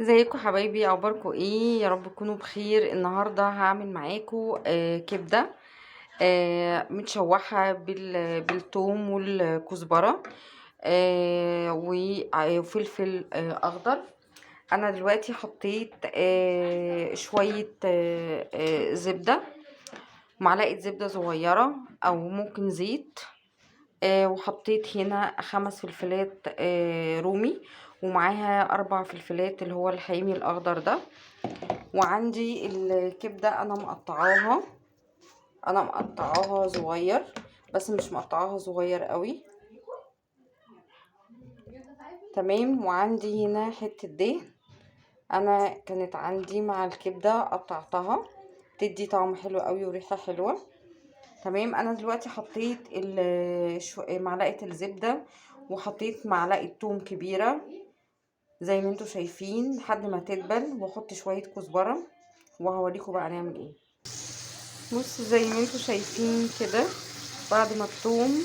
ازيكم حبايبي؟ اخباركم ايه؟ يا رب تكونوا بخير. النهارده هعمل معاكم كبده متشوحه بالثوم والكزبره وفلفل اخضر. انا دلوقتي حطيت شويه زبده، معلقه زبده صغيره او ممكن زيت، وحطيت هنا 5 فلفلات رومي، ومعاها 4 فلفلات اللي هو الحامي الاخضر ده. وعندي الكبده انا مقطعاها صغير، بس مش مقطعاها صغير قوي. تمام. وعندي هنا حته دهن، انا كانت عندي مع الكبده قطعتها، تدي طعم حلو قوي وريحه حلوه. تمام. انا دلوقتي حطيت معلقه الزبده، وحطيت معلقه توم كبيره زي ما انتوا شايفين لحد ما تدبل، واحط شويه كزبره وهوريكم بقى نعمل ايه. بصوا زي ما انتوا شايفين كده، بعد ما الثوم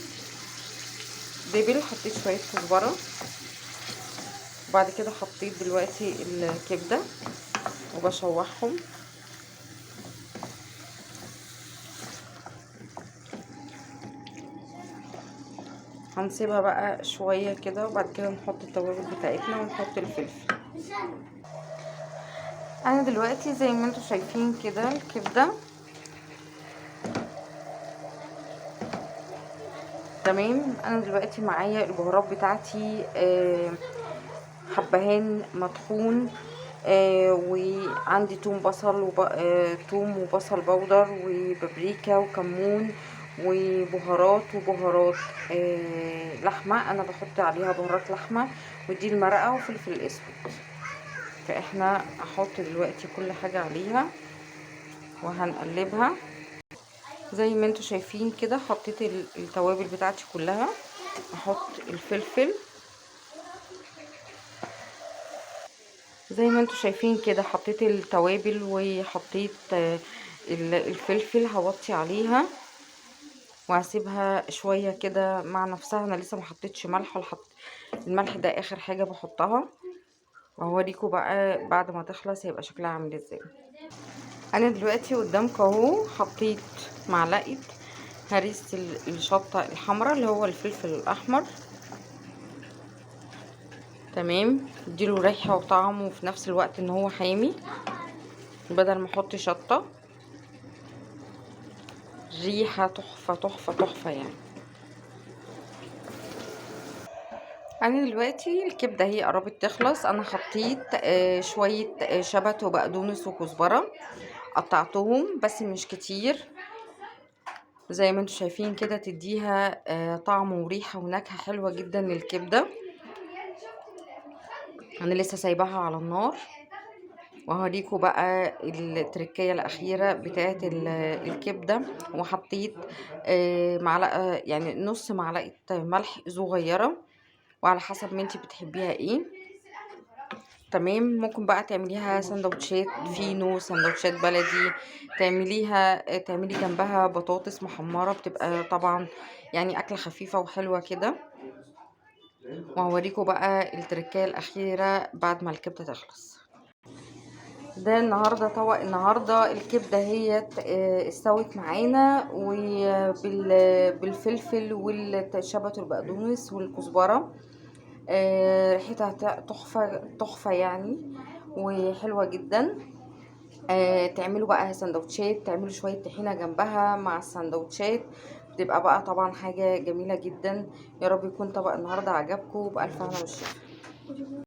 دبل حطيت شويه كزبره، وبعد كده حطيت دلوقتي الكبده وبشوحهم. هنسيبها بقى شويه كده، وبعد كده نحط التوابل بتاعتنا ونحط الفلفل. انا دلوقتي زي ما انتوا شايفين كده الكبده تمام. انا دلوقتي معايا البهارات بتاعتي، حبهان مطحون، وعندي توم وبصل بودر وبابريكا وكمون وبهارات لحمه. انا بحط عليها بهارات لحمه، ودي المرقه وفلفل اسود. فاحنا احط دلوقتي كل حاجه عليها وهنقلبها زي ما انتوا شايفين كده. حطيت التوابل بتاعتي كلها، احط الفلفل زي ما انتوا شايفين كده. حطيت التوابل وحطيت الفلفل، هوطي عليها وهسيبها شويه كده مع نفسها. انا لسه ما حطيتش ملح، الملح ده اخر حاجه بحطها، وهوريكم بقى بعد ما تخلص هيبقى شكلها عامل ازاي. انا دلوقتي قدامكم اهو حطيت معلقه هريسه الشطه الحمراء اللي هو الفلفل الاحمر. تمام. اديله ريحه وطعم، وفي نفس الوقت ان هو حامي بدل ما احط شطه. ريحه تحفه تحفه تحفه يعني. انا دلوقتي الكبده هي قربت تخلص. انا حطيت شويه شبت وبقدونس وكزبره، قطعتهم بس مش كتير، زي ما انتوا شايفين كده، تديها طعم وريحه ونكهه حلوه جدا للكبده. انا لسه سايباها على النار، وهوريكم بقى التركية الأخيرة بتاعت الكبدة. وحطيت معلقة، يعني نص معلقة ملح صغيرة، وعلى حسب ما انتي بتحبيها ايه. تمام. ممكن بقى تعمليها سندوتشات فينو، سندوتشات بلدي، تعملي جنبها بطاطس محمرة، بتبقى طبعا يعني أكلة خفيفة وحلوة كده. وهوريكم بقى التركية الأخيرة بعد ما الكبدة تخلص. ده النهارده طبق النهارده الكبده هي استوت معانا، وبالفلفل والشبت والبقدونس والكزبره. ريحتها تحفه تحفه يعني، وحلوه جدا. تعملوا بقى سندوتشات، تعملوا شويه طحينه جنبها مع السندوتشات، بتبقى بقى طبعا حاجه جميله جدا. يا رب يكون طبق النهارده عجبكم، بألف هنا والشفا.